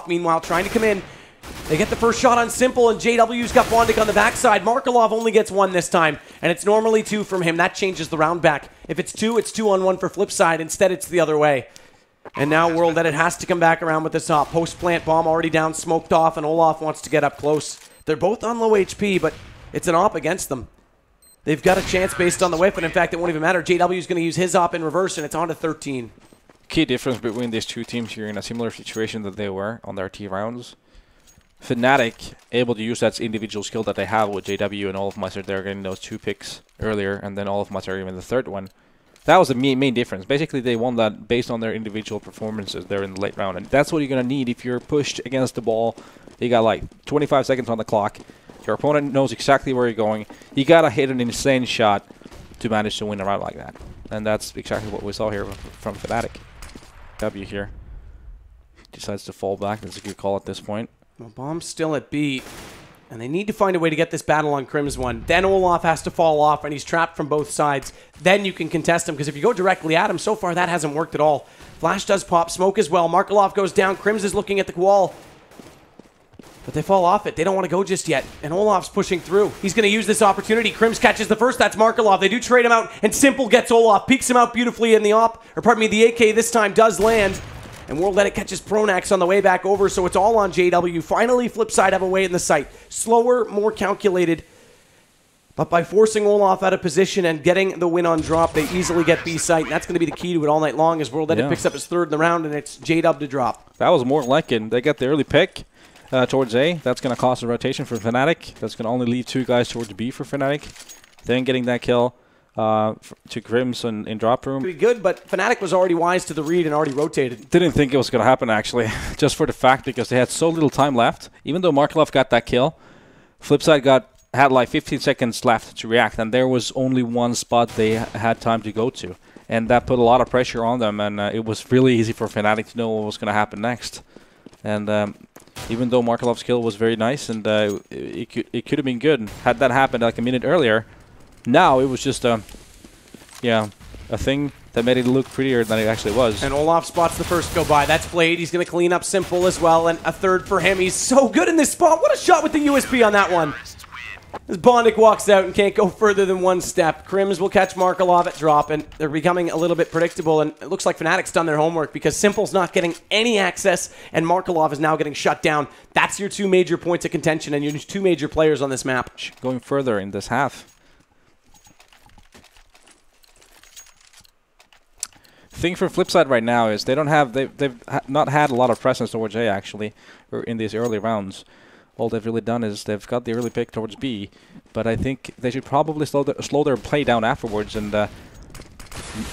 Meanwhile, trying to come in. They get the first shot on Simple, and JW's got Bondic on the backside. Markelov only gets one this time, and it's normally two from him. That changes the round back. If it's 2-on-1 for Flipside. Instead, it's the other way. And now World Edit has to come back around with this top. Post-plant bomb already down, smoked off, and Olaf wants to get up close. They're both on low HP, but it's an op against them. They've got a chance based on the whip, and in fact, it won't even matter. JW's going to use his op in reverse, and it's on to 13. Key difference between these two teams here in a similar situation that they were on their T rounds. Fnatic able to use that individual skill that they have with JW and Olafmeister. They're getting those 2 picks earlier, and then Olafmeister even the third one. That was the main difference. Basically, they won that based on their individual performances there in the late round, and that's what you're going to need if you're pushed against the ball. You got like 25 seconds on the clock. Your opponent knows exactly where you're going. You got to hit an insane shot to manage to win a round like that, and that's exactly what we saw here from Fnatic. W here decides to fall back. That's a good call at this point. Well, bomb's still at B, and they need to find a way to get this battle on Crim's one. Then Olaf has to fall off, and he's trapped from both sides. Then you can contest him, because if you go directly at him, so far that hasn't worked at all. Flash does pop, smoke as well. Markelov goes down. Crims is looking at the wall, but they fall off it. They don't want to go just yet, and Olaf's pushing through. He's going to use this opportunity. Crims catches the first. That's Markelov. They do trade him out, and Simple gets Olaf. Peeks him out beautifully in the op, or pardon me, the AK this time does land. And World Edit catches Pronax on the way back over, so it's all on JW. Finally, Flipside have a way in the sight. Slower, more calculated. But by forcing Olaf out of position and getting the win on drop, they easily get B site. And that's going to be the key to it all night long as World Edit picks up his third in the round, and it's JW to drop. That was more like it. They get the early pick towards A. That's going to cost a rotation for Fnatic. That's going to only leave 2 guys towards B for Fnatic. Then getting that kill to Grims in drop room. Pretty good, but Fnatic was already wise to the read and already rotated. Didn't think it was going to happen, actually, just for the fact because they had so little time left. Even though Markelov got that kill, Flipside had like 15 seconds left to react, and there was only one spot they had time to go to. And that put a lot of pressure on them, and it was really easy for Fnatic to know what was going to happen next. And even though Markelov's kill was very nice, and it could have been good had that happened like a minute earlier, now it was just a thing that made it look prettier than it actually was. And Olaf spots the first go by. That's Blade. He's going to clean up Simple as well, and a third for him. He's so good in this spot. What a shot with the USB on that one. As Bondic walks out and can't go further than one step. Crims will catch Markelov at drop, and they're becoming a little bit predictable, and it looks like Fnatic's done their homework because Simple's not getting any access, and Markelov is now getting shut down. That's your 2 major points of contention and your 2 major players on this map. Going further in this half. Thing for Flipside right now is they don't have they've not had a lot of presence towards A actually, or in these early rounds. All they've really done is they've got the early pick towards B, but I think they should probably slow their play down afterwards and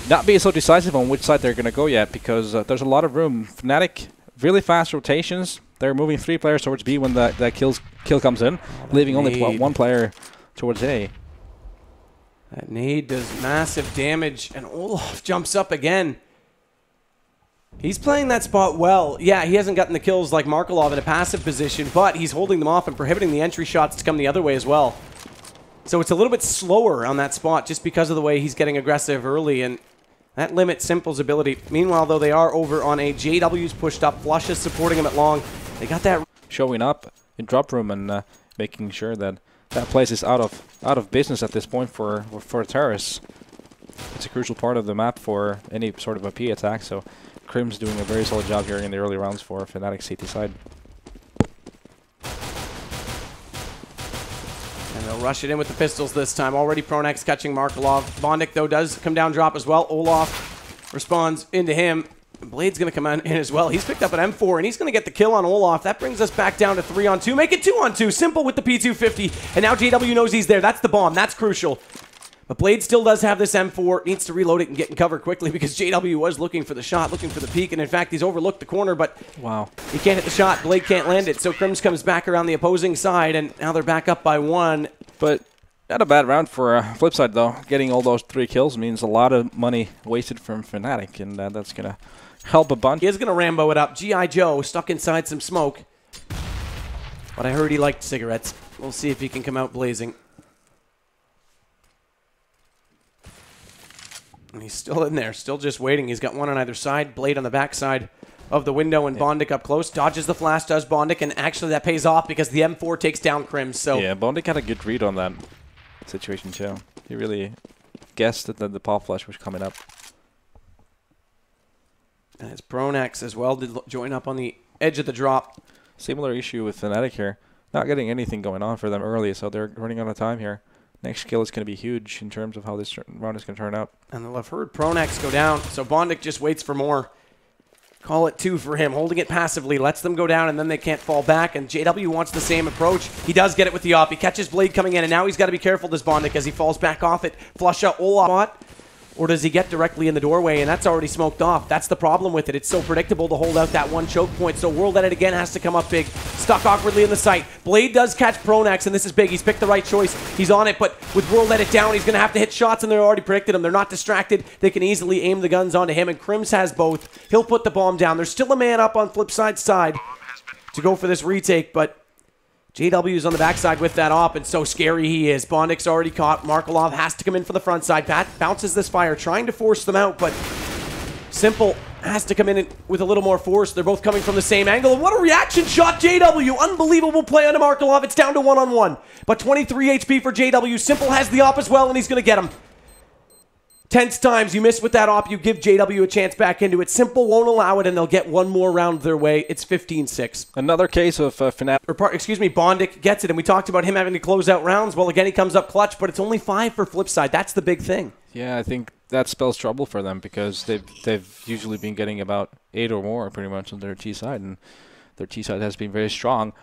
not be so decisive on which side they're going to go yet, because there's a lot of room. Fnatic, really fast rotations. They're moving 3 players towards B when that kill comes in, leaving only 1 player towards A. That nade does massive damage, and Olaf jumps up again. He's playing that spot well. Yeah, he hasn't gotten the kills like Markelov in a passive position, but he's holding them off and prohibiting the entry shots to come the other way as well. So it's a little bit slower on that spot just because of the way he's getting aggressive early, and that limits Simple's ability. Meanwhile, though, they are over on A. JW's pushed up. Flush is supporting him at long. They got that showing up in drop room and making sure that that place is out of business at this point for terrorists. It's a crucial part of the map for any sort of a P attack, so Crim's doing a very solid job here in the early rounds for Fnatic CT side. And they'll rush it in with the pistols this time. Already Pronax catching Markelov. Bondic, though, does come down drop as well. Olaf responds into him. Blade's going to come in as well. He's picked up an M4, and he's going to get the kill on Olaf. That brings us back down to 3-on-2. Make it 2-on-2. Simple with the P250. And now JW knows he's there. That's the bomb. That's crucial. But Blade still does have this M4. Needs to reload it and get in cover quickly because JW was looking for the shot, looking for the peek. And in fact, he's overlooked the corner, but wow, he can't hit the shot. Blade can't land it. So Crims comes back around the opposing side, and now they're back up by 1. But not a bad round for Flipside, though. Getting all those 3 kills means a lot of money wasted from Fnatic, and that's going to help a bunch. He is going to Rambo it up. G.I. Joe stuck inside some smoke. But I heard he liked cigarettes. We'll see if he can come out blazing. And he's still in there, still just waiting. He's got one on either side. Blade on the backside. of the window, and Bondic up close. Dodges the flash, does Bondic, and actually that pays off because the M4 takes down Crims. So yeah, Bondic had a good read on that situation too. He really guessed that the pop flash was coming up. And it's Pronax as well to join up on the edge of the drop. Similar issue with Fnatic here. Not getting anything going on for them early, so they're running out of time here. Next kill is going to be huge in terms of how this round is going to turn out. And they'll have heard Pronax go down, so Bondic just waits for more. Call it 2 for him, holding it passively, lets them go down, and then they can't fall back, and JW wants the same approach. He does get it with the op. He catches Blade coming in, and now he's got to be careful, this Bondic, as he falls back off it. Flush out Olaf. Or does he get directly in the doorway, and that's already smoked off? That's the problem with it. It's so predictable to hold out that one choke point, so World Edit again has to come up big. Stuck awkwardly in the site. Blade does catch Pronax, and this is big. He's picked the right choice. He's on it, but with World Edit down, he's going to have to hit shots, and they're already predicted him. They're not distracted. They can easily aim the guns onto him, and Crims has both. He'll put the bomb down. There's still a man up on Flipside's side to go for this retake, but JW's on the backside with that op, and so scary he is. Bondic's already caught. Markelov has to come in for the front side. Pat bounces this fire, trying to force them out, but Simple has to come in with a little more force. They're both coming from the same angle. And what a reaction shot, JW. Unbelievable play onto Markelov. It's down to 1-on-1. But 23 HP for JW. Simple has the op as well, and he's going to get him. Tense times. You miss with that op, you give JW a chance back into it. Simple won't allow it, and they'll get one more round their way. It's 15-6. Another case of Fnatic. Bondic gets it, and we talked about him having to close out rounds. Well, again, he comes up clutch, but it's only 5 for Flipside. That's the big thing. Yeah, I think that spells trouble for them because they've usually been getting about 8 or more pretty much on their T side, and their T side has been very strong.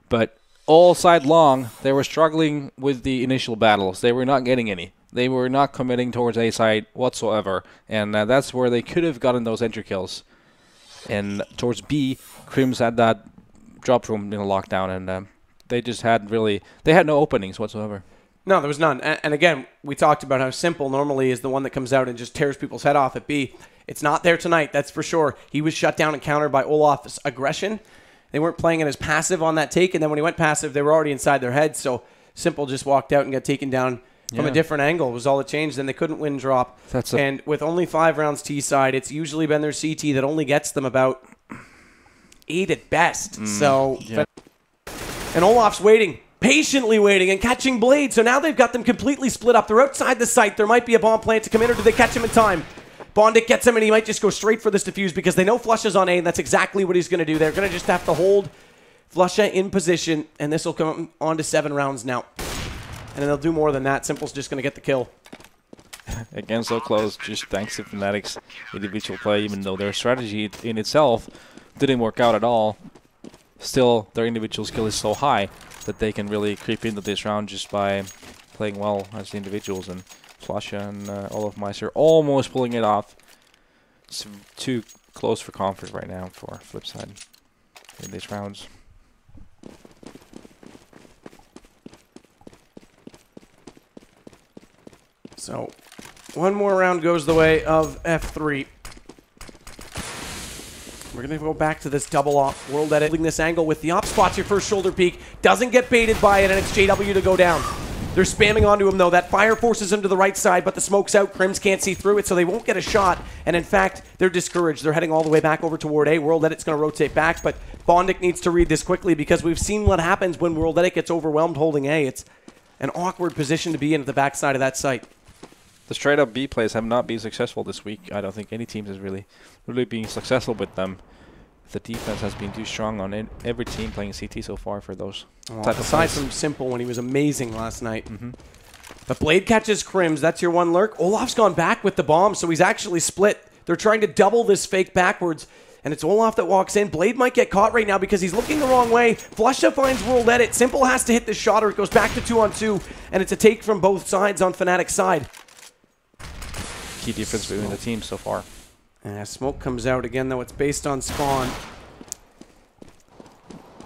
But all side long, they were struggling with the initial battles. They were not getting any. They were not committing towards A side whatsoever, and that's where they could have gotten those entry kills. And towards B, Crims had that drop room in a lockdown, and they just had no openings whatsoever. No, there was none. And again, we talked about how Simple normally is the one that comes out and just tears people's head off at B. It's not there tonight, that's for sure. He was shut down and countered by Olaf's aggression. They weren't playing it as passive on that take, and then when he went passive, they were already inside their head, so Simple just walked out and got taken down from a different angle was all it changed, and they couldn't win drop. And with only 5 rounds T side, it's usually been their CT that only gets them about 8 at best. And Olaf's waiting, patiently waiting, and catching Blade. So now they've got them completely split up. They're outside the site. There might be a bomb plant to come in, or do they catch him in time? Bondic gets him, and he might just go straight for this defuse because they know Flusha's on A, and that's exactly what he's going to do. They're going to just have to hold Flusha in position, and this will come on to 7 rounds now. And then they'll do more than that. Simple's just going to get the kill. Again, so close, just thanks to Fnatic's individual play, even though their strategy in itself didn't work out at all. Still, their individual skill is so high that they can really creep into this round just by playing well as individuals. And Flasha and Olofmeister almost pulling it off. It's too close for comfort right now for Flipside in these rounds. So, one more round goes the way of F3. We're going to go back to this double off. World Edit this angle with the op spots your first shoulder peek. Doesn't get baited by it, and it's JW to go down. They're spamming onto him, though. That fire forces him to the right side, but the smoke's out. Crims can't see through it, so they won't get a shot. And in fact, they're discouraged. They're heading all the way back over toward A. World Edit's going to rotate back, but Bondic needs to read this quickly because we've seen what happens when World Edit gets overwhelmed holding A. It's an awkward position to be in at the backside of that site. The straight-up B plays have not been successful this week. I don't think any team has really been successful with them. The defense has been too strong on every team playing CT so far for those type aside from Simple when he was amazing last night. The Blade catches Crims. That's your one lurk. Olaf's gone back with the bomb, so he's actually split. They're trying to double this fake backwards, and it's Olaf that walks in. Blade might get caught right now because he's looking the wrong way. Flusha finds World Edit. Simple has to hit this shot or it goes back to 2-on-2, and it's a take from both sides on Fnatic's side. Key difference between the teams so far. And smoke comes out again, though it's based on spawn.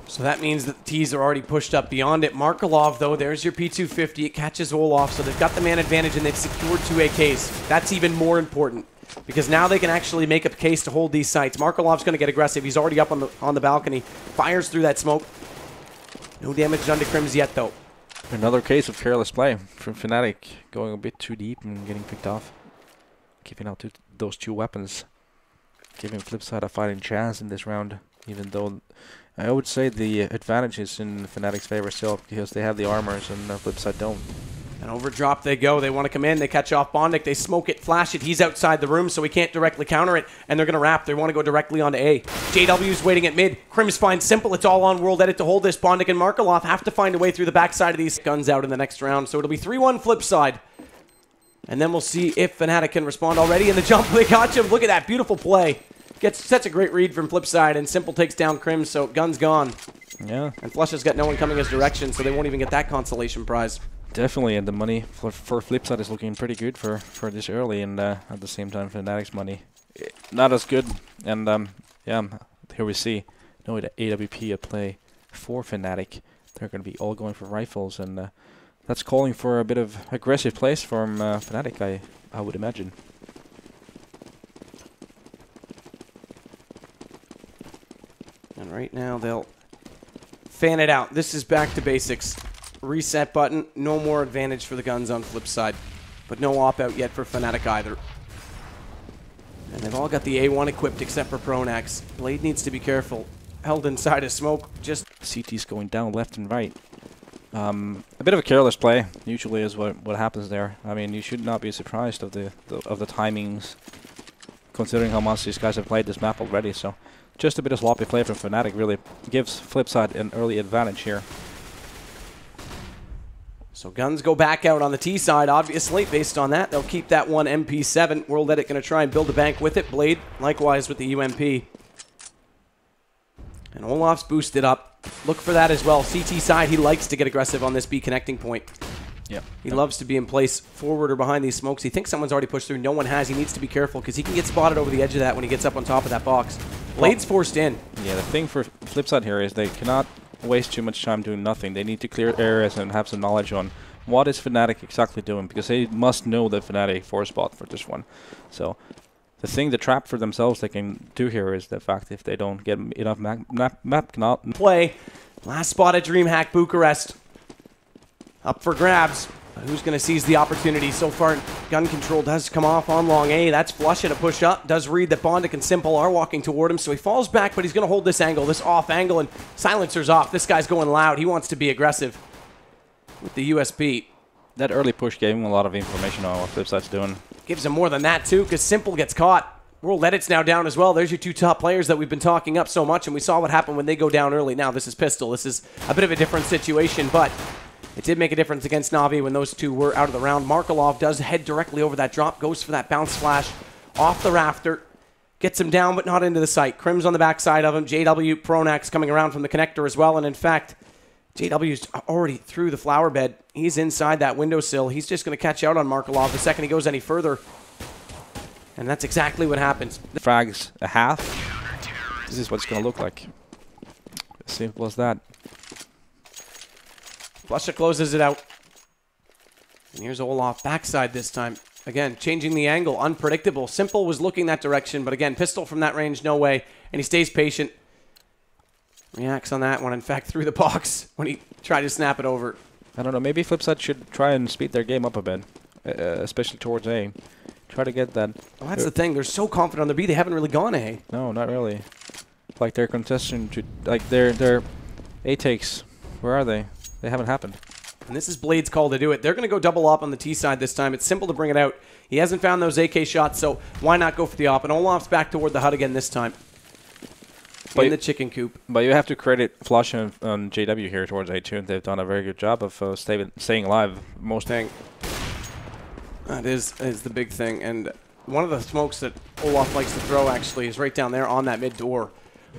So that means that the T's are already pushed up beyond it. Markelov, though, there's your P250. It catches Olaf, so they've got the man advantage, and they've secured 2 AKs. That's even more important, because now they can actually make a case to hold these sites. Markelov's going to get aggressive. He's already up on the balcony. Fires through that smoke. No damage done to Crims yet, though. Another case of careless play from Fnatic, going a bit too deep and getting picked off. Keeping out those 2 weapons. giving Flipside a fighting chance in this round, even though I would say the advantage is in Fnatic's favor still, because they have the armors and Flipside don't. And overdrop they go. They want to come in. They catch off Bondic. They smoke it, flash it. He's outside the room, so he can't directly counter it. And they're going to wrap. They want to go directly onto A. JW's waiting at mid. Crims finds Simple. It's all on World Edit to hold this. Bondic and Markelov have to find a way through the backside of these guns out in the next round. So it'll be 3-1 Flipside. And then we'll see if Fnatic can respond already. In the jump, they got him. Look at that beautiful play. Sets a great read from Flipside, and Simple takes down Crims, so gun's gone. Yeah. And Flush has got no one coming his direction, so they won't even get that consolation prize. Definitely, and the money for Flipside is looking pretty good for this early, and at the same time Fnatic's money not as good. And yeah, here we see no AWP at play for Fnatic. They're going to be all going for rifles, and that's calling for a bit of aggressive plays from Fnatic, I would imagine. And right now they'll fan it out. This is back to basics. Reset button, no more advantage for the guns on Flipside, but no op-out yet for Fnatic either. And they've all got the A1 equipped except for Pronax. Blade needs to be careful. Held inside a smoke, just... CT's going down left and right. A bit of a careless play, usually is what happens there. I mean, you should not be surprised of the timings, considering how much these guys have played this map already, so... Just a bit of sloppy play from Fnatic really gives Flipside an early advantage here. So guns go back out on the T side, obviously. Based on that, they'll keep that one MP7. World Edit going to try and build a bank with it. Blade, likewise with the UMP. And Olaf's boosted up. Look for that as well. CT side, he likes to get aggressive on this B connecting point. Yep. He loves to be in place forward or behind these smokes. He thinks someone's already pushed through. No one has. He needs to be careful because he can get spotted over the edge of that when he gets up on top of that box. Blade's forced in. Yeah, the thing for Flipside here is they cannot waste too much time doing nothing. They need to clear areas and have some knowledge on what is Fnatic exactly doing, because they must know the Fnatic force spot for this one. So the trap for themselves they can do here is the fact if they don't get enough map cannot play. Last spot at DreamHack Bucharest. Up for grabs. Who's going to seize the opportunity? So far, gun control does come off on long A. That's Flush at a push up. Does read that Bondic and Simple are walking toward him, so he falls back, but he's going to hold this angle, this off angle, and silencer's off. This guy's going loud. He wants to be aggressive with the USP. That early push gave him a lot of information on what Flipside's doing. Gives him more than that, too, because Simple gets caught. World Edit's now down as well. There's your two top players that we've been talking up so much, and we saw what happened when they go down early. Now, this is Pistol. This is a bit of a different situation, but it did make a difference against Na'Vi when those two were out of the round. Markelov does head directly over that drop, goes for that bounce flash off the rafter, gets him down but not into the site. Crims on the backside of him. JW, Pronax coming around from the connector as well, and in fact, JW's already through the flower bed. He's inside that windowsill. He's just going to catch out on Markelov the second he goes any further. And that's exactly what happens. Frags a half. This is what it's going to look like. Simple as that. Flusha closes it out. And here's Olaf backside this time. Again, changing the angle. Unpredictable. Simple was looking that direction, but again, Pistol from that range, no way. And he stays patient. Reacts on that one. In fact, through the box when he tried to snap it over. I don't know. Maybe Flipside should try and speed their game up a bit, especially towards A. Try to get that. Well, that's the thing. They're so confident on the B. They haven't really gone A. No, not really. Like their contestation to their A takes. Where are they? They haven't happened. And this is Blade's call to do it. They're going to go double op on the T side this time. It's simple to bring it out. He hasn't found those AK shots, so why not go for the op? And Olaf's back toward the hut again this time. In the chicken coop. But you have to credit Flush and JW here towards A2. They've done a very good job of staying alive. Most thing. That is the big thing. And one of the smokes that Olaf likes to throw, actually, is right down there on that mid door.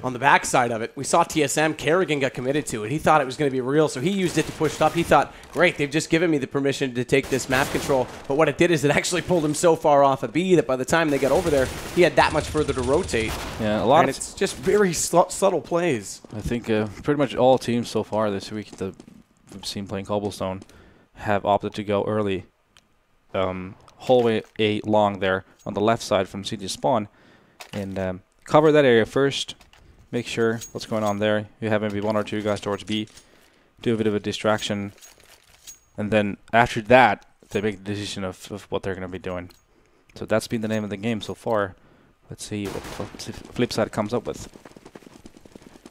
On the backside of it, we saw TSM. Kerrigan got committed to it. He thought it was going to be real, so he used it to push up. He thought, great, they've just given me the permission to take this map control. But what it did is it actually pulled him so far off a B that by the time they got over there, he had that much further to rotate. Yeah, a lot. And it's just very subtle plays. I think pretty much all teams so far this week that we've seen playing Cobblestone have opted to go early. Hallway A long there on the left side from CT spawn. And cover that area first. Make sure what's going on there. You have maybe one or two guys towards B. Do a bit of a distraction. And then after that, they make the decision of what they're going to be doing. So that's been the name of the game so far. Let's see what Flipside comes up with.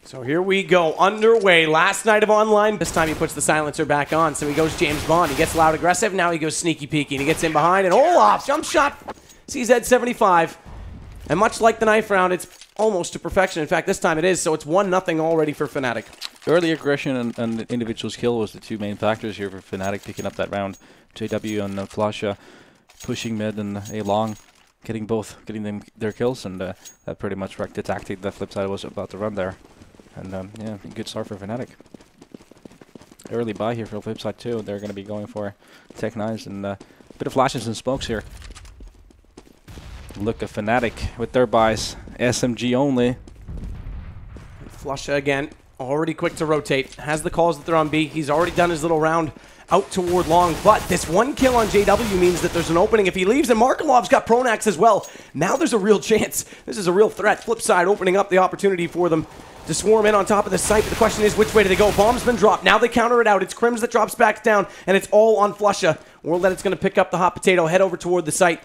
So here we go, underway. Last night of online. This time he puts the silencer back on, so he goes James Bond. He gets loud aggressive, now he goes sneaky peeky. He gets in behind, and Olaf, jump shot, CZ75. And much like the knife round, it's almost to perfection. In fact, this time it is, so it's 1-0 already for Fnatic. Early aggression and individual skill was the two main factors here for Fnatic picking up that round. JW and Flasha pushing mid and A long, getting them their kills, and that pretty much wrecked the tactic that Flipside was about to run there. And yeah, good start for Fnatic. Early buy here for Flipside too. They're going to be going for Tech 9s and a bit of flashes and smokes here. Look at Fnatic with their buys. SMG only. Flusha again, already quick to rotate. Has the calls that they're on B. He's already done his little round out toward long, but this one kill on JW means that there's an opening if he leaves, and Markelov's got Pronax as well. Now there's a real chance. This is a real threat. Flipside opening up the opportunity for them to swarm in on top of the site, but the question is, which way do they go? Bomb's been dropped. Now they counter it out. It's Crims that drops back down, and it's all on Flusha. World that it's going to pick up the hot potato, head over toward the site.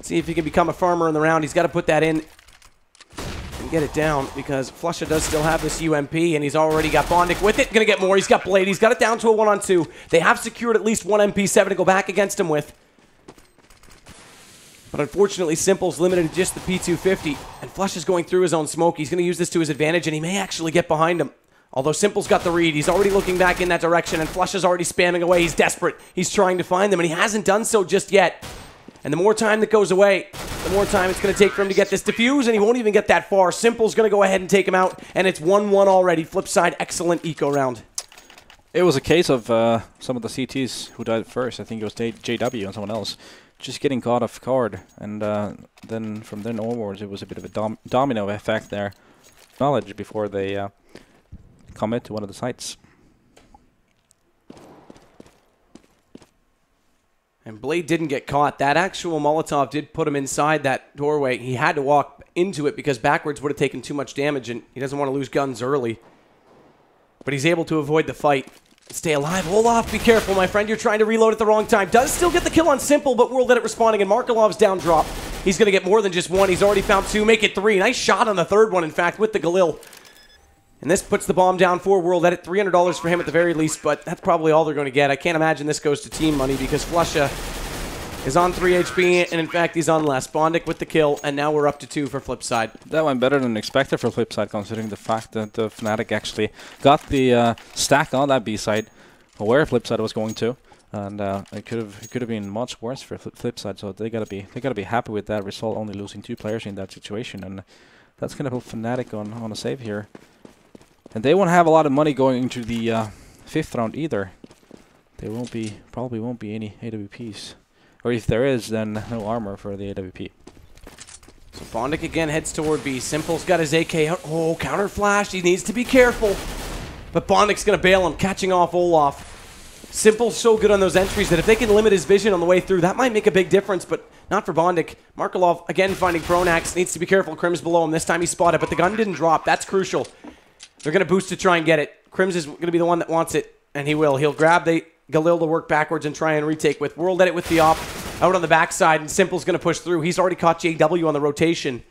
See if he can become a farmer in the round. He's got to put that in and get it down, because Flusha does still have this UMP, and he's already got Bondic with it. Going to get more. He's got Blade. He's got it down to a 1-on-2. They have secured at least one MP7 to go back against him with. But unfortunately, Simple's limited to just the P250, and Flush is going through his own smoke. He's going to use this to his advantage, and he may actually get behind him. Although Simple's got the read, he's already looking back in that direction, and Flush is already spamming away. He's desperate. He's trying to find them, and he hasn't done so just yet. And the more time that goes away, the more time it's going to take for him to get this defuse, and he won't even get that far. Simple's going to go ahead and take him out, and it's 1-1 already. Flipside, excellent eco round. It was a case of some of the CTs who died first. I think it was JW and someone else. Just getting caught off guard, and then from then onwards it was a bit of a domino effect there. Knowledge before they commit to one of the sites. And Blade didn't get caught. That actual Molotov did put him inside that doorway. He had to walk into it because backwards would have taken too much damage, and he doesn't want to lose guns early. But he's able to avoid the fight. Stay alive. Olaf, be careful, my friend. You're trying to reload at the wrong time. Does still get the kill on Simple, but World Edit responding, and Markelov's down drop. He's going to get more than just one. He's already found two. Make it three. Nice shot on the third one, in fact, with the Galil. And this puts the bomb down for World Edit. $300 for him at the very least, but that's probably all they're going to get. I can't imagine this goes to team money because Flusha is on 3 HP, and in fact, he's on less. Bondic with the kill, and now we're up to 2 for Flipside. That went better than expected for Flipside, considering the fact that the Fnatic actually got the stack on that B side, where Flipside was going to, and it could have been much worse for Flipside. So they gotta be happy with that result, only losing 2 players in that situation, and that's gonna put Fnatic on a save here. And they won't have a lot of money going into the 5th round either. There probably won't be any AWPs. Or if there is, then no armor for the AWP. So Bondic again heads toward B. Simple's got his AK out. Oh, counter flash. He needs to be careful. But Bondic's going to bail him, catching off Olaf. Simple's so good on those entries that if they can limit his vision on the way through, that might make a big difference, but not for Bondic. Markelov, again, finding Pronax. Needs to be careful. Crims below him. This time he spotted, but the gun didn't drop. That's crucial. They're going to boost to try and get it. Crims is going to be the one that wants it, and he will. He'll grab the Galil to work backwards and try and retake with World Edit with the op out on the backside, and Simple's going to push through. He's already caught JW on the rotation.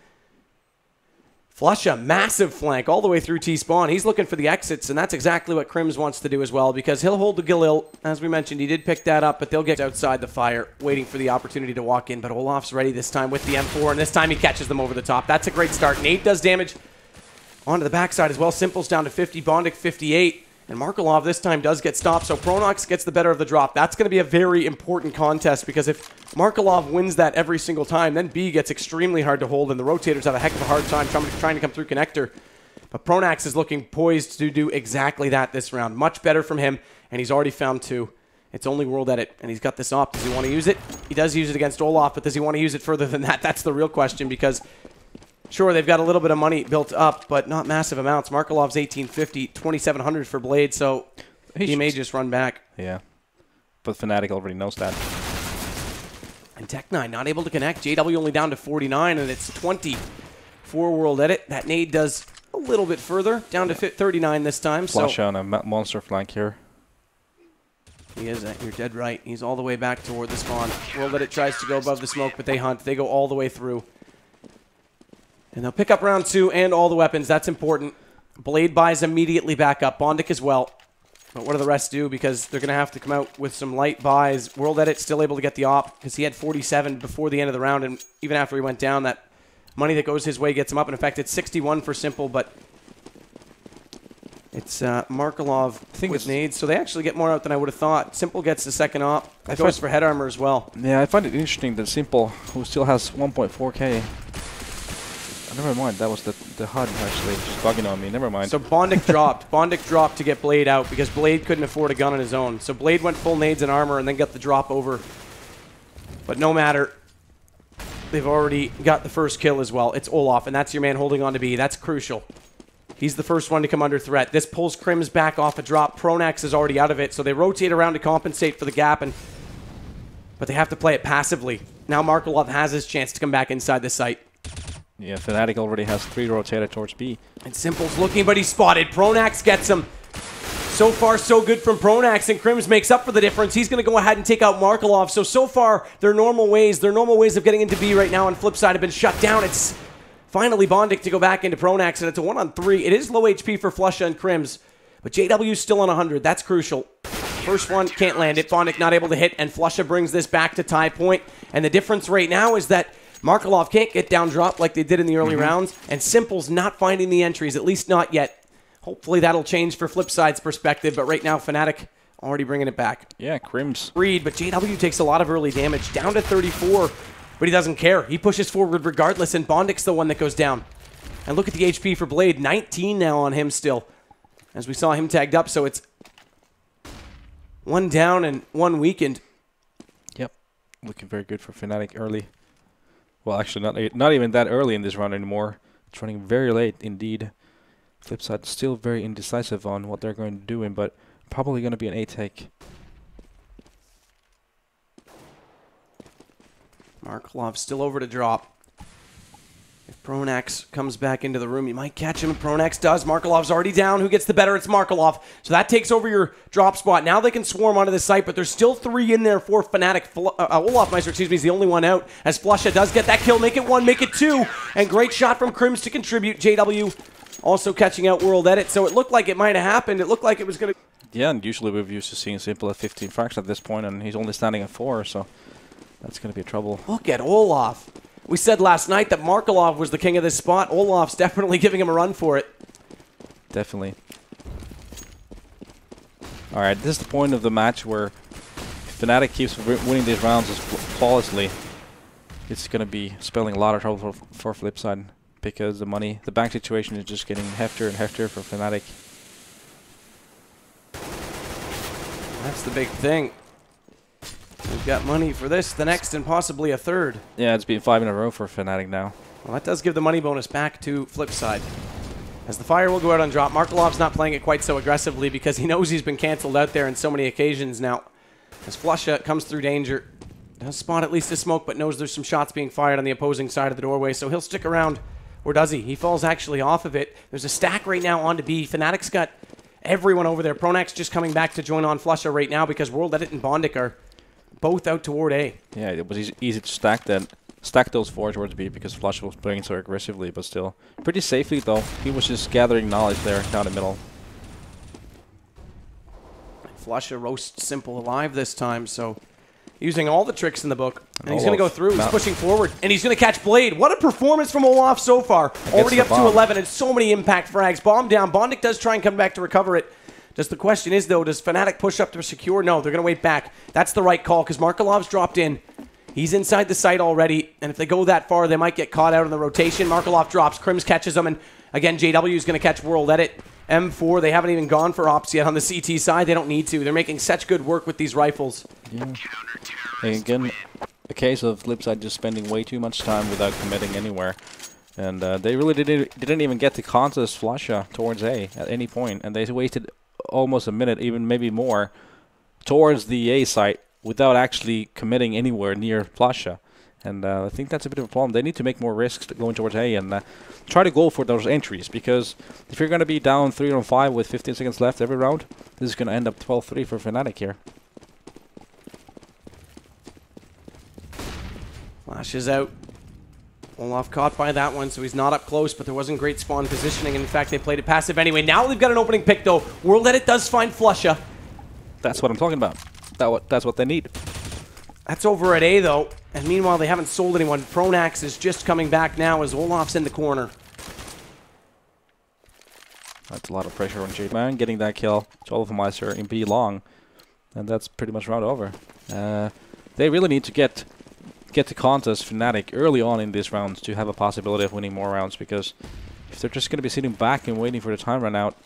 Flusha, massive flank all the way through T-spawn. He's looking for the exits, and that's exactly what Crims wants to do as well, because he'll hold the Galil. As we mentioned, he did pick that up, but they'll get outside the fire, waiting for the opportunity to walk in. But Olaf's ready this time with the M4, and this time he catches them over the top. That's a great start. Nate does damage onto the backside as well. Simple's down to 50, Bondic 58. And Markelov this time does get stopped, so Pronax gets the better of the drop. That's going to be a very important contest, because if Markelov wins that every single time, then B gets extremely hard to hold, and the rotators have a heck of a hard time trying to come through connector. But Pronax is looking poised to do exactly that this round. Much better from him, and he's already found 2. It's only World Edit, and he's got this op. Does he want to use it? He does use it against Olaf, but does he want to use it further than that? That's the real question, because sure, they've got a little bit of money built up, but not massive amounts. Markelov's 1850, 2700 for Blade, so he may just run back. Yeah, but Fnatic already knows that. And Tech9 not able to connect. JW only down to 49, and it's 20 for World Edit. That nade does a little bit further, down to 39 this time. Flash on a monster flank here. He is. You're dead right. He's all the way back toward the spawn. World Edit tries to go above the smoke, but they hunt. They go all the way through. And they'll pick up round 2 and all the weapons. That's important. Blade buys immediately back up. Bondic as well. But what do the rest do? Because they're going to have to come out with some light buys. World Edit still able to get the op because he had 47 before the end of the round. And even after he went down, that money that goes his way gets him up. In effect, it's 61 for Simple, but it's Markelov with nades. So they actually get more out than I would have thought. Simple gets the second op. That goes for head armor as well. Yeah, I find it interesting that Simple, who still has 1.4k. Never mind, that was the HUD actually just bugging on me. Never mind. So Bondic dropped. Bondic dropped to get Blade out because Blade couldn't afford a gun on his own. So Blade went full nades and armor and then got the drop over. But no matter. They've already got the first kill as well. It's Olaf, and that's your man holding on to B. That's crucial. He's the first one to come under threat. This pulls Crims back off a drop. Pronax is already out of it, so they rotate around to compensate for the gap, but they have to play it passively. Now Markelov has his chance to come back inside the site. Yeah, Fnatic already has 3 rotated towards B. And Simple's looking, but he's spotted. Pronax gets him. So far, so good from Pronax, and Crims makes up for the difference. He's going to go ahead and take out Markelov. So far, their normal ways of getting into B right now on Flipside have been shut down. It's finally Bondic to go back into Pronax, and it's a 1-on-3. It is low HP for Flusha and Crims, but JW's still on 100. That's crucial. First one, can't land it. Bondic not able to hit, and Flusha brings this back to tie point. And the difference right now is that Markelov can't get down drop like they did in the early rounds, and Simple's not finding the entries, at least not yet. Hopefully that'll change for Flipside's perspective, but right now Fnatic already bringing it back. Yeah, Crims. Reed, but JW takes a lot of early damage, down to 34, but he doesn't care. He pushes forward regardless, and Bondic's the one that goes down. And look at the HP for Blade, 19 now on him still, as we saw him tagged up, so it's 1 down and 1 weakened. Yep, looking very good for Fnatic early. Well, actually, not even that early in this round anymore. It's running very late indeed. Flipside still very indecisive on what they're going to do, but probably going to be an A take. Markelov still over to drop. If Pronax comes back into the room, you might catch him. Pronax does. Markelov's already down. Who gets the better? It's Markelov. So that takes over your drop spot. Now they can swarm onto the site, but there's still 3 in there for Fnatic. Olafmeister, excuse me, is the only one out. As Flusha does get that kill. Make it 1, make it 2. And great shot from Crims to contribute. JW also catching out World Edit. So it looked like it might have happened. It looked like it was going to... Yeah, and usually we've used to seeing Simple at 15 frags at this point, and he's only standing at 4, so that's going to be trouble. Look at Olaf. We said last night that Markelov was the king of this spot. Olaf's definitely giving him a run for it. Definitely. Alright, this is the point of the match where Fnatic keeps winning these rounds flawlessly. It's going to be spelling a lot of trouble for Flipside because the bank situation is just getting heftier and heftier for Fnatic. That's the big thing. We've got money for this, the next, and possibly a third. Yeah, it's been 5 in a row for Fnatic now. Well, that does give the money bonus back to Flipside. As the fire will go out on drop, Markelov's not playing it quite so aggressively because he knows he's been cancelled out there on so many occasions now. As Flusha comes through danger, does spot at least a smoke, but knows there's some shots being fired on the opposing side of the doorway, so he'll stick around. Or does he? He falls actually off of it. There's a stack right now onto B. Fnatic's got everyone over there. Pronax just coming back to join on Flusha right now because World Edit and Bondic are both out toward A. Yeah, it was easy to stack those 4 towards B because Flusha was playing so aggressively, but still pretty safely though. He was just gathering knowledge there down the middle. Flusha roasts Simple alive this time, so using all the tricks in the book. And he's going to go through. He's pushing forward, and he's going to catch Blade. What a performance from Olaf so far. Already up to 11 and so many impact frags. Bomb down. Bondic does try and come back to recover it. Just the question is, though, does Fnatic push up to secure? No, they're going to wait back. That's the right call because Markelov's dropped in. He's inside the site already, and if they go that far, they might get caught out in the rotation. Markelov drops. Crims catches him, and again, JW is going to catch World Edit. M4, they haven't even gone for ops yet on the CT side. They don't need to. They're making such good work with these rifles. Yeah. And again, a case of Flipside just spending way too much time without committing anywhere. And they really didn't even get to contest Flusha towards A at any point, and they wasted almost a minute, even maybe more, towards the A site without actually committing anywhere near Flusha. And I think that's a bit of a problem. They need to make more risks going towards A and try to go for those entries, because if you're going to be down 3-on-5 with 15 seconds left every round, this is going to end up 12-3 for Fnatic here. Flash is out. Olaf caught by that one, so he's not up close, but there wasn't great spawn positioning. In fact, they played it passive anyway. Now they've got an opening pick, though. World Edit does find Flusha. That's what I'm talking about. That's what they need. That's over at A, though. And meanwhile, they haven't sold anyone. Pronax is just coming back now as Olaf's in the corner. That's a lot of pressure on J-Man. Getting that kill. Olofmeister in B long. And that's pretty much round over. They really need to get the contest Fnatic early on in these rounds to have a possibility of winning more rounds, because if they're just going to be sitting back and waiting for the time run out,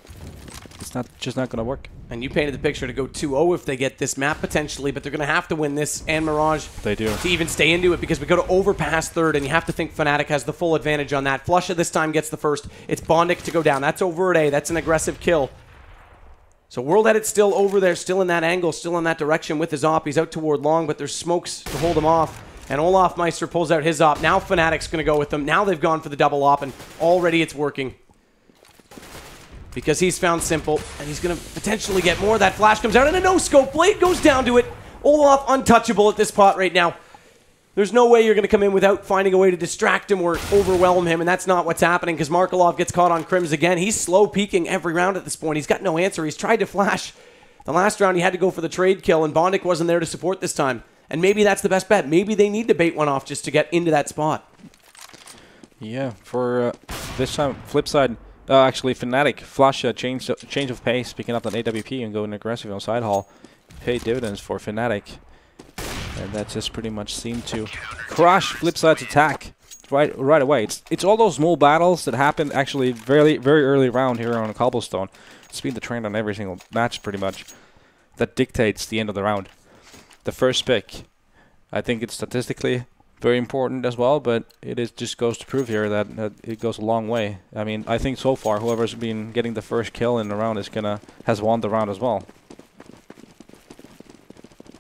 it's just not going to work. And you painted the picture to go 2-0 if they get this map potentially, but they're going to have to win this and Mirage they do to even stay into it, because we go to overpass third, and you have to think Fnatic has the full advantage on that. Flusha this time gets the first. It's Bondic to go down. That's over at A. That's an aggressive kill. So World Edit's still over there, still in that angle, still in that direction with his op. He's out toward long, but there's smokes to hold him off. And Olofmeister pulls out his op. Now Fnatic's going to go with them. Now they've gone for the double op, and already it's working. Because he's found Simple, and he's going to potentially get more. That flash comes out, and a no-scope. Blade goes down to it. Olaf untouchable at this pot right now. There's no way you're going to come in without finding a way to distract him or overwhelm him, and that's not what's happening, because Markelov gets caught on Crims again. He's slow peeking every round at this point. He's got no answer. He's tried to flash. The last round he had to go for the trade kill, and Bondic wasn't there to support this time. And maybe that's the best bet. Maybe they need to bait one off just to get into that spot. Yeah, for this time, flip side, actually Fnatic, Flush change of pace, picking up that AWP and going aggressive on side hall. Paid dividends for Fnatic. And that just pretty much seemed to crush Flipside's attack right away. It's all those small battles that happened actually very early round here on Cobblestone. It's been the trend on every single match pretty much that dictates the end of the round. The first pick, I think it's statistically very important as well, but just goes to prove here that it goes a long way. I mean, I think so far whoever's been getting the first kill in the round has won the round as well.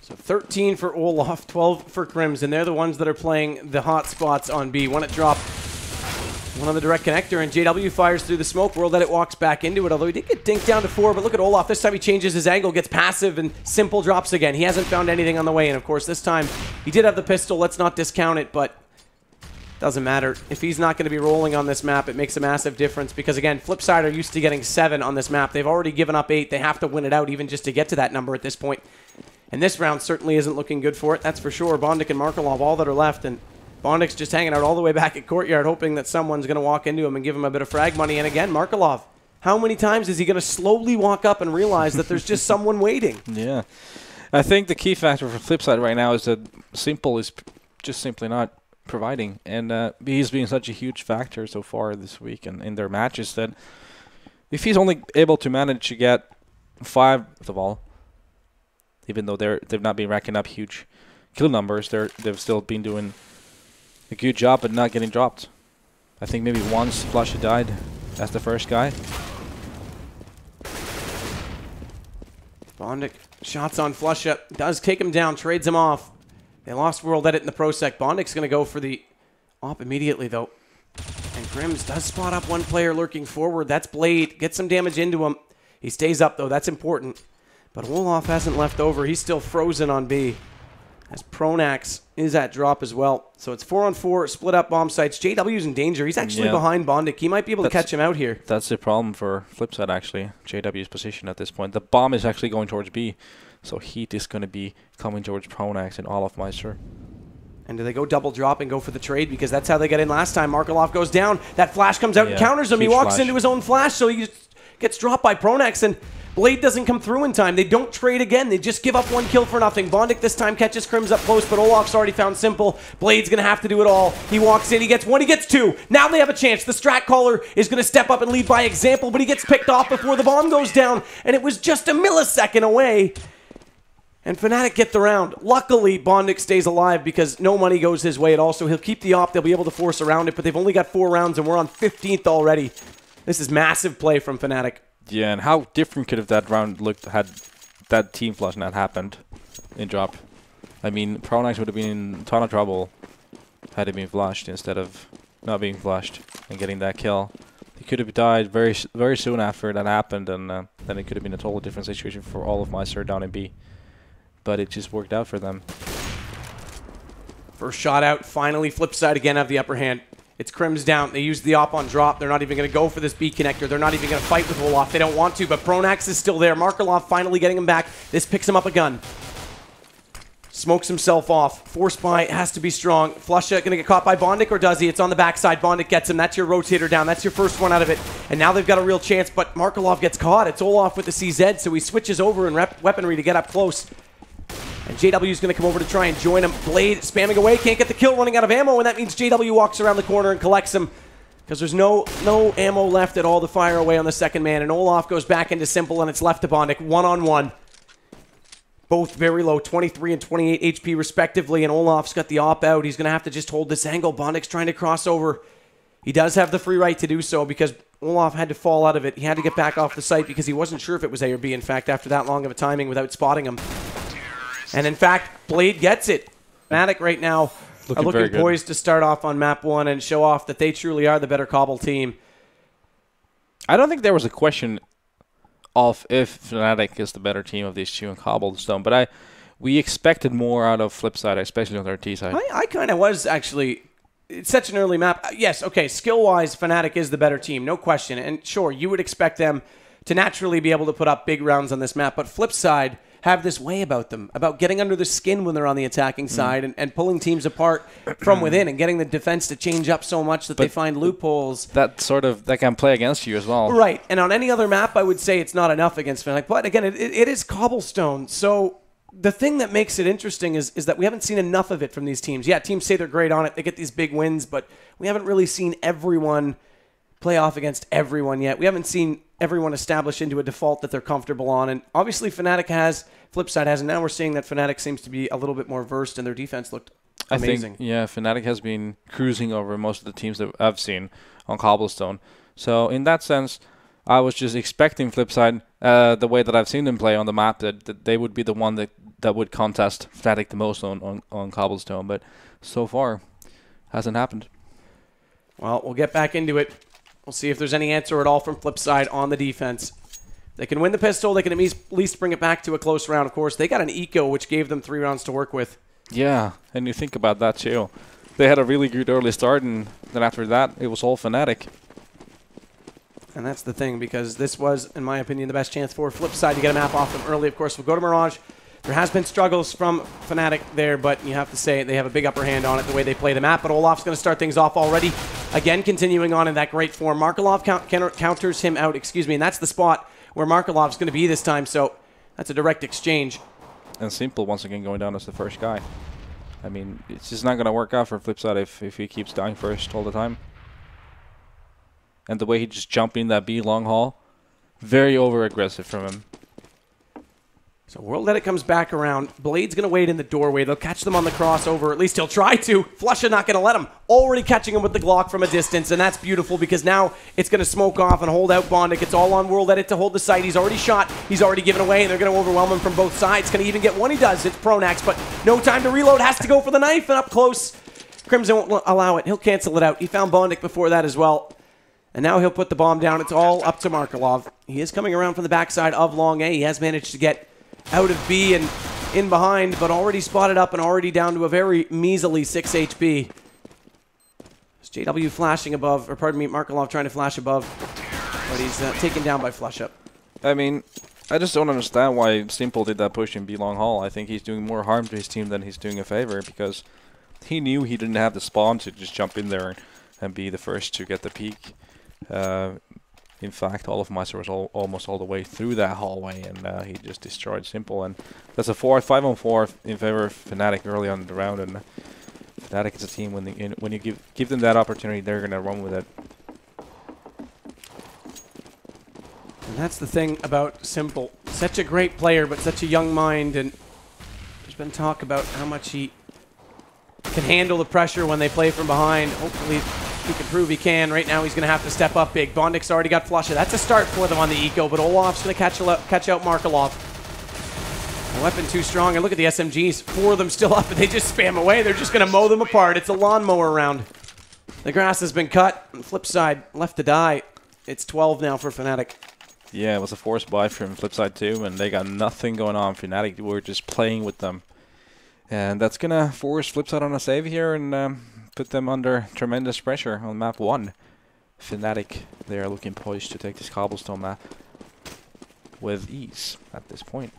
13 for Olaf, 12 for Crims, and they're the ones that are playing the hot spots on B. One at drop, one on the direct connector, and JW fires through the smoke. World Edit walks back into it, although he did get dinked down to 4, but look at Olaf. This time he changes his angle, gets passive, and Simple drops again. He hasn't found anything on the way, and of course this time he did have the pistol. Let's not discount it, but doesn't matter. If he's not going to be rolling on this map, it makes a massive difference, because again, Flipside are used to getting 7 on this map. They've already given up 8. They have to win it out even just to get to that number at this point. And this round certainly isn't looking good for it, that's for sure. Bondic and Markelov, all that are left, and Bondic's just hanging out all the way back at Courtyard, hoping that someone's going to walk into him and give him a bit of frag money. And again, Markelov, how many times is he going to slowly walk up and realize that there's just someone waiting? Yeah. I think the key factor for Flipside right now is that Simple is just simply not providing. And he's been such a huge factor so far this week and in their matches that if he's only able to manage to get 5 of all, even though they've not been racking up huge kill numbers, they've still been doing a good job but not getting dropped. I think maybe once Flusha died as the first guy. Bondic shots on Flusha, does take him down, trades him off. They lost World Edit in the Pro Sec. Bondic's going to go for the op immediately though. And Crims does spot up one player lurking forward. That's Blade. Gets some damage into him. He stays up though, that's important. But Olaf hasn't left over. He's still frozen on B. As Pronax is at drop as well. So it's 4-on-4, split up bomb sites. JW's in danger. He's actually behind Bondic. He might be able to catch him out here. That's the problem for Flipside, actually. JW's position at this point. The bomb is actually going towards B. So heat is going to be coming towards Pronax and Olofmeister. And do they go double drop and go for the trade? Because that's how they got in last time. Markelov goes down. That flash comes out and counters him. He walks into his own flash, so he gets dropped by Pronax, and Blade doesn't come through in time. They don't trade again. They just give up 1 kill for nothing. Bondic this time catches Crims up close, but Olaf's already found Simple. Blade's going to have to do it all. He walks in. He gets 1. He gets 2. Now they have a chance. The strat caller is going to step up and lead by example, but he gets picked off before the bomb goes down, and it was just a millisecond away. And Fnatic get the round. Luckily, Bondic stays alive because no money goes his way at all, so he'll keep the op. They'll be able to force around it, but they've only got 4 rounds, and we're on 15th already. This is massive play from Fnatic. Yeah, and how different could have that round looked had that team flush not happened in drop? I mean, Pronax would have been in a ton of trouble had he been flushed instead of not being flushed and getting that kill. He could have died very soon after that happened, and then it could have been a totally different situation for all of Meister down in B. But it just worked out for them. First shot out. Finally, Flipside again have the upper hand. It's Crim's down. They use the op on drop. They're not even going to go for this B connector. They're not even going to fight with Olaf. They don't want to, but Pronax is still there. Markelov finally getting him back. This picks him up a gun. Smokes himself off. Force buy has to be strong. Flusha going to get caught by Bondic, or does he? It's on the backside. Bondic gets him. That's your rotator down. That's your first one out of it. And now they've got a real chance, but Markelov gets caught. It's Olaf with the CZ, so he switches over in weaponry to get up close. And JW is going to come over to try and join him. Blade spamming away, can't get the kill, running out of ammo, and that means JW walks around the corner and collects him because there's no ammo left at all to fire away on the second man. And Olaf goes back into Simple, and it's left to Bondic, one-on-one. Both very low, 23 and 28 HP respectively, and Olaf's got the op out. He's going to have to just hold this angle. Bondic's trying to cross over. He does have the free right to do so because Olaf had to fall out of it. He had to get back off the site because he wasn't sure if it was A or B, in fact, after that long of a timing without spotting him. And in fact, Blade gets it. Fnatic right now are looking poised to start off on map 1 and show off that they truly are the better Cobble team. I don't think there was a question of if Fnatic is the better team of these two in Cobblestone, but we expected more out of Flipside, especially on their T side. I kind of was, actually. It's such an early map. Yes, okay, skill-wise, Fnatic is the better team, no question. And sure, you would expect them to naturally be able to put up big rounds on this map, but Flipside have this way about them, about getting under the skin when they're on the attacking side and pulling teams apart from within and getting the defense to change up so much that they find loopholes. That can play against you as well. Right, and on any other map, I would say it's not enough against Fnatic. But again, it is Cobblestone, so the thing that makes it interesting is that we haven't seen enough of it from these teams. Yeah, teams say they're great on it, they get these big wins, but we haven't really seen everyone play off against everyone yet. We haven't seen everyone establish into a default that they're comfortable on. And obviously Fnatic has, Flipside has, and now we're seeing that Fnatic seems to be a little bit more versed and their defense looked amazing. I think, yeah, Fnatic has been cruising over most of the teams that I've seen on Cobblestone. So in that sense, I was just expecting Flipside, the way that I've seen them play on the map, that they would be the one that would contest Fnatic the most on Cobblestone. But so far, hasn't happened. Well, we'll get back into it. We'll see if there's any answer at all from Flipside on the defense. They can win the pistol. They can at least bring it back to a close round. Of course, they got an eco, which gave them 3 rounds to work with. Yeah, and you think about that too. They had a really good early start, and then after that, it was all Fnatic. And that's the thing, because this was, in my opinion, the best chance for Flipside to get a map off them early. Of course, we'll go to Mirage. There has been struggles from Fnatic there, but you have to say they have a big upper hand on it, the way they play the map. But Olaf's going to start things off already. Again, continuing on in that great form. Markelov counters him out, and that's the spot where Markelov's going to be this time. So that's a direct exchange. And Simple, once again, going down as the first guy. I mean, it's just not going to work out for Flipside if he keeps dying first all the time. And the way he just jumped in that B long haul, very over-aggressive from him. So World Edit comes back around. Blade's going to wait in the doorway. They'll catch them on the crossover. At least he'll try to. Flusha not going to let him. Already catching him with the Glock from a distance, and that's beautiful because now it's going to smoke off and hold out Bondic. It's all on World Edit to hold the site. He's already shot. He's already given away, and they're going to overwhelm him from both sides. Can he even get one? He does. It's Pronax, but no time to reload. Has to go for the knife, and up close. Crimson won't allow it. He'll cancel it out. He found Bondic before that as well. And now he'll put the bomb down. It's all up to Markelov. He is coming around from the backside of Long A. He has managed to get out of B and in behind, but already spotted up and already down to a very measly 6 HP. It's JW flashing above, or pardon me, Markelov trying to flash above, but he's taken down by Flush Up. I mean, I just don't understand why Simple did that push in B long haul. I think he's doing more harm to his team than he's doing a favor, because he knew he didn't have the spawn to just jump in there and be the first to get the peak. In fact, Olafmeister was almost all the way through that hallway, and he just destroyed Simple. And that's a 5-on-4 in favor of Fnatic early on in the round. And Fnatic is a team, when you give them that opportunity, they're going to run with it. And that's the thing about Simple. Such a great player, but such a young mind. And there's been talk about how much he can handle the pressure when they play from behind. Hopefully he can prove he can. Right now he's going to have to step up big. Bondic's already got Flusha. That's a start for them on the eco, but Olaf's going to catch out Markelov. A weapon too strong, and look at the SMGs. 4 of them still up, and they just spam away. They're just going to mow them apart. It's a lawnmower round. The grass has been cut. Flipside left to die. It's 12 now for Fnatic. Yeah, it was a forced buy from Flipside too, and they got nothing going on. Fnatic were just playing with them. And that's going to force Flipside on a save here, and put them under tremendous pressure on map 1. Fnatic, they are looking poised to take this cobblestone map with ease at this point.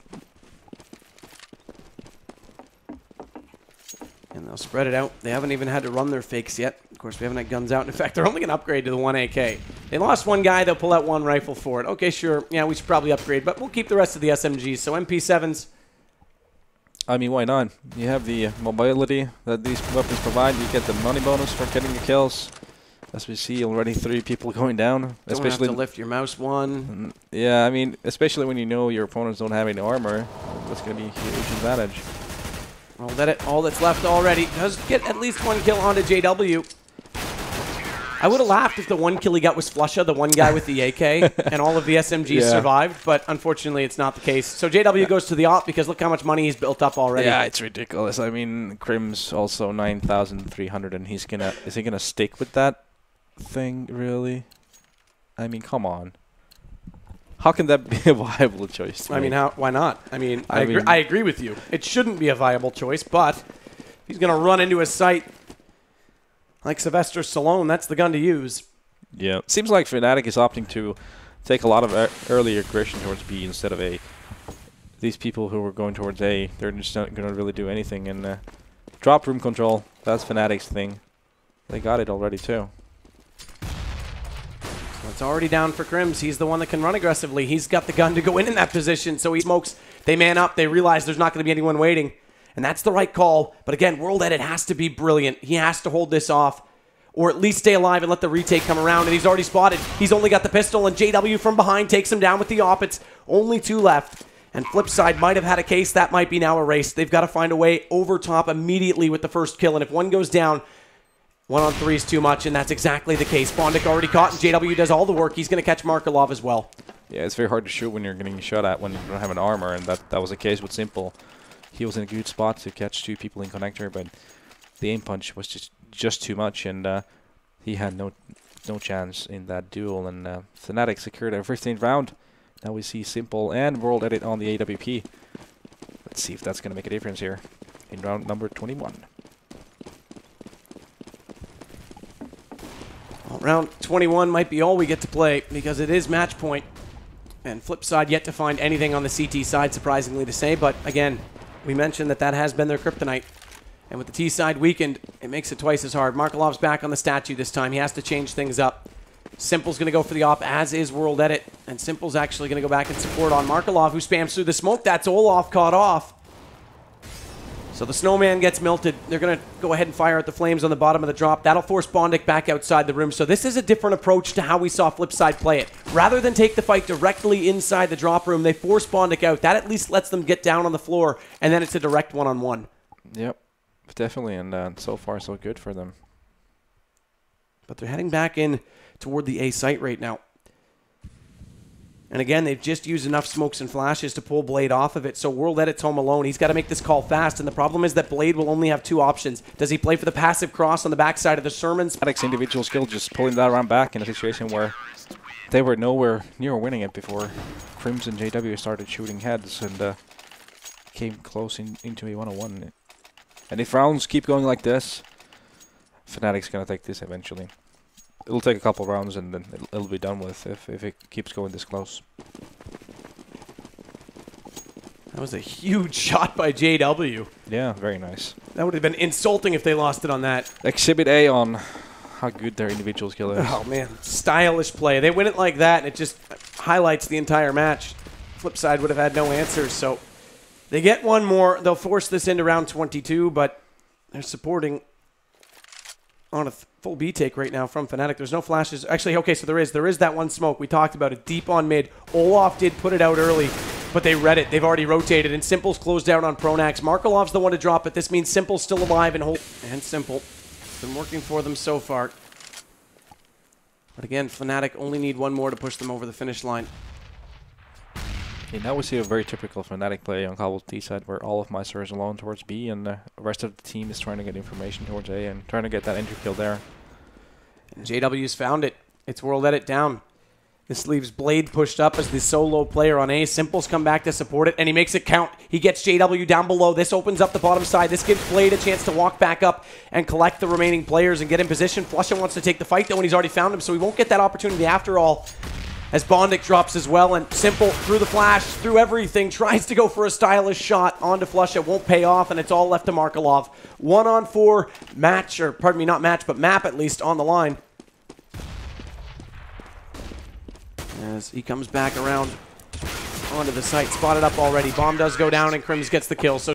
And they'll spread it out. They haven't even had to run their fakes yet. Of course, we haven't had guns out. In fact, they're only going to upgrade to the 1 AK. They lost one guy. They'll pull out one rifle for it. Okay, sure. Yeah, we should probably upgrade, but we'll keep the rest of the SMGs. So MP7s. I mean, why not? You have the mobility that these weapons provide. You get the money bonus for getting the kills. As we see, already 3 people going down. Don't have to lift your mouse one. Yeah, I mean, especially when you know your opponents don't have any armor. That's going to be a huge advantage. Well, all that's left already does get at least 1 kill onto JW. I would have laughed if the 1 kill he got was Flusha, the one guy with the AK, and all of the SMGs survived, but unfortunately it's not the case. So JW goes to the op because look how much money he's built up already. Yeah, it's ridiculous. I mean, Crim's also 9,300, and is he gonna stick with that thing, really? I mean, come on. How can that be a viable choice? I mean, why not? I mean, I agree with you. It shouldn't be a viable choice, but if he's going to run into a site like Sylvester Stallone, that's the gun to use. Yeah. Seems like Fnatic is opting to take a lot of early aggression towards B instead of A. These people who are going towards A, they're just not going to really do anything. And drop room control, that's Fnatic's thing. They got it already, too. It's already down for Crims. He's the one that can run aggressively. He's got the gun to go in that position, so he smokes. They man up. They realize there's not going to be anyone waiting, and that's the right call. But again, World Edit has to be brilliant. He has to hold this off, or at least stay alive and let the retake come around, and he's already spotted. He's only got the pistol, and JW from behind takes him down with the op. It's only 2 left, and Flipside might have had a case. That might be now erased. They've got to find a way over top immediately with the first kill, and if one goes down, 1 on 3 is too much, and that's exactly the case. Bondic already caught, and JW does all the work. He's going to catch Markelov as well. Yeah, it's very hard to shoot when you're getting shot at when you don't have an armor, and that was the case with Simple. He was in a good spot to catch 2 people in connector, but the aim punch was just too much, and he had no chance in that duel. And Fnatic secured their 15th round. Now we see Simple and World Edit on the AWP. Let's see if that's going to make a difference here in round number 21. Well, round 21 might be all we get to play because it is match point. And Flipside yet to find anything on the CT side, surprisingly to say. But again, we mentioned that has been their kryptonite. And with the T side weakened, it makes it twice as hard. Markelov's back on the statue this time. He has to change things up. Simple's going to go for the op, as is World Edit. And Simple's actually going to go back and support on Markelov, who spams through the smoke. That's Olaf caught off. So the snowman gets melted. They're going to go ahead and fire at the flames on the bottom of the drop. That'll force Bondic back outside the room. So this is a different approach to how we saw Flipside play it. Rather than take the fight directly inside the drop room, they force Bondic out. That at least lets them get down on the floor, and then it's a direct one-on-one. Yep, definitely, and so far so good for them. But they're heading back in toward the A site right now. And again, they've just used enough smokes and flashes to pull Blade off of it. So World Edit's home alone. He's got to make this call fast. And the problem is that Blade will only have 2 options. Does he play for the passive cross on the backside of the Sermons? Fnatic's individual skill just pulling that round back in a situation where they were nowhere near winning it before Crims and JW started shooting heads and came close into a 1-on-1. And if rounds keep going like this, Fnatic's going to take this eventually. It'll take a couple rounds and then it'll be done with if it keeps going this close. That was a huge shot by JW. Yeah, very nice. That would have been insulting if they lost it on that. Exhibit A on how good their individual skill is. Oh, man. Stylish play. They win it like that, and it just highlights the entire match. Flipside would have had no answers, so they get one more. They'll force this into round 22, but they're supporting on a full B take right now from Fnatic. There's no flashes. Actually, okay, so there is that one smoke. We talked about it deep on mid. Olaf did put it out early, but they read it. They've already rotated, and Simple's closed out on Pronax. Markelov's the one to drop it. This means Simple's still alive and hold. And Simple. Been working for them so far. But again, Fnatic only need one more to push them over the finish line. Yeah, now we see a very typical Fnatic play on Cobble's D side where all of Meister is alone towards B and the rest of the team is trying to get information towards A and trying to get that entry kill there. And JW's found it. It's World Edit down. This leaves Blade pushed up as the solo player on A. Simple's come back to support it, and he makes it count. He gets JW down below. This opens up the bottom side. This gives Blade a chance to walk back up and collect the remaining players and get in position. flusha wants to take the fight, though, and he's already found him, so he won't get that opportunity after all. As Bondic drops as well, and Simple, through the flash, through everything, tries to go for a stylish shot onto flusha. Won't pay off, and it's all left to Markelov. 1-on-4 match, or pardon me, not match, but map at least on the line. As he comes back around onto the site, spotted up already. Bomb does go down, and Crims gets the kill. So